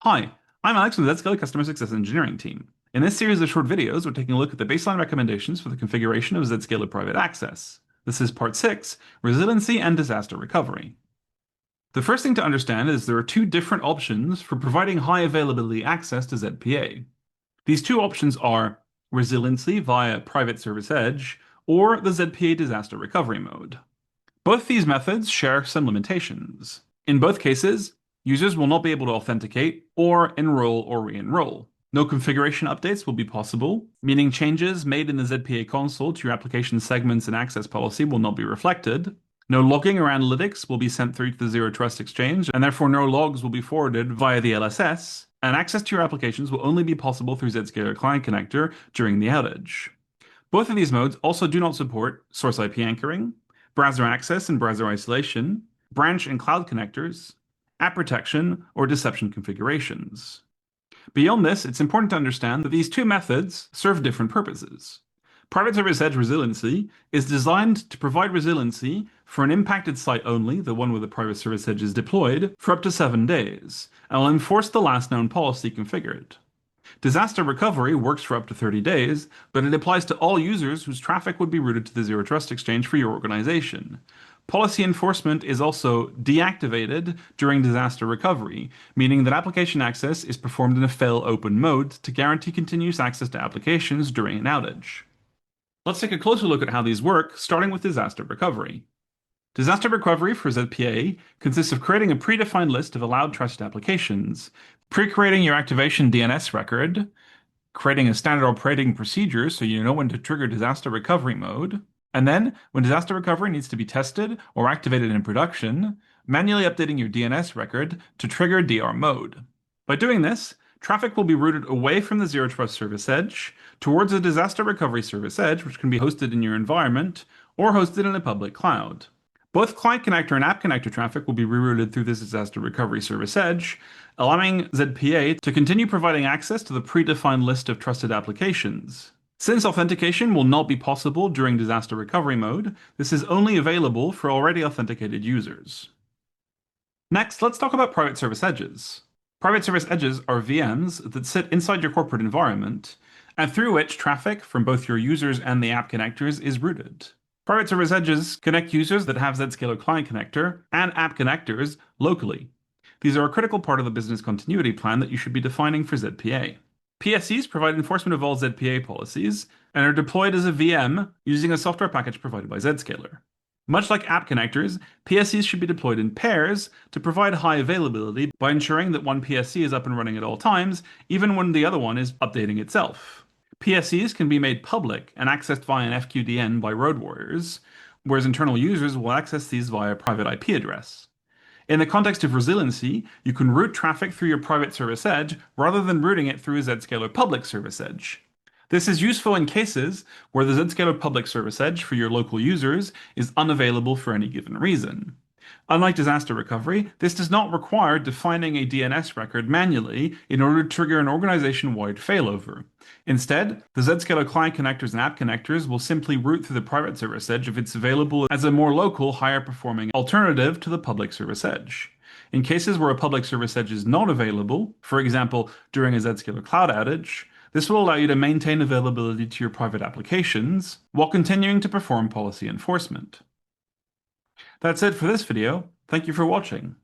Hi, I'm Alex from the Zscaler Customer Success Engineering team. In this series of short videos, we're taking a look at the baseline recommendations for the configuration of Zscaler Private Access. This is Part 6, Resiliency and Disaster Recovery. The first thing to understand is there are two different options for providing high availability access to ZPA. These two options are Resiliency via Private Service Edge or the ZPA Disaster Recovery mode. Both these methods share some limitations. In both cases, users will not be able to authenticate or enroll or re-enroll. No configuration updates will be possible, meaning changes made in the ZPA console to your application segments and access policy will not be reflected. No logging or analytics will be sent through to the Zero Trust Exchange, and therefore no logs will be forwarded via the LSS, and access to your applications will only be possible through Zscaler Client Connector during the outage. Both of these modes also do not support source IP anchoring, browser access and browser isolation, branch and cloud connectors, app protection, or deception configurations. Beyond this, it's important to understand that these two methods serve different purposes. Private Service Edge Resiliency is designed to provide resiliency for an impacted site only, the one where the Private Service Edge is deployed, for up to 7 days, and will enforce the last known policy configured. Disaster Recovery works for up to 30 days, but it applies to all users whose traffic would be routed to the Zero Trust Exchange for your organization. Policy enforcement is also deactivated during disaster recovery, meaning that application access is performed in a fail open mode to guarantee continuous access to applications during an outage. Let's take a closer look at how these work, starting with disaster recovery. Disaster recovery for ZPA consists of creating a predefined list of allowed trusted applications, pre-creating your activation DNS record, creating a standard operating procedure so you know when to trigger disaster recovery mode, and then, when disaster recovery needs to be tested or activated in production, manually updating your DNS record to trigger DR mode. By doing this, traffic will be routed away from the Zero Trust Service Edge towards a disaster recovery service edge, which can be hosted in your environment or hosted in a public cloud. Both client connector and app connector traffic will be rerouted through this disaster recovery service edge, allowing ZPA to continue providing access to the predefined list of trusted applications. Since authentication will not be possible during disaster recovery mode, this is only available for already authenticated users. Next, let's talk about private service edges. Private service edges are VMs that sit inside your corporate environment, and through which traffic from both your users and the app connectors is routed. Private service edges connect users that have Zscaler Client Connector and app connectors locally. These are a critical part of the business continuity plan that you should be defining for ZPA. PSEs provide enforcement of all ZPA policies and are deployed as a VM using a software package provided by Zscaler. Much like app connectors, PSEs should be deployed in pairs to provide high availability by ensuring that one PSE is up and running at all times, even when the other one is updating itself. PSEs can be made public and accessed via an FQDN by road warriors, whereas internal users will access these via a private IP address. In the context of resiliency, you can route traffic through your private service edge rather than routing it through a Zscaler public service edge. This is useful in cases where the Zscaler public service edge for your local users is unavailable for any given reason. Unlike disaster recovery, this does not require defining a DNS record manually in order to trigger an organization-wide failover. Instead, the Zscaler client connectors and app connectors will simply route through the private service edge if it's available as a more local, higher-performing alternative to the public service edge. In cases where a public service edge is not available, for example, during a Zscaler cloud outage, this will allow you to maintain availability to your private applications while continuing to perform policy enforcement. That's it for this video. Thank you for watching.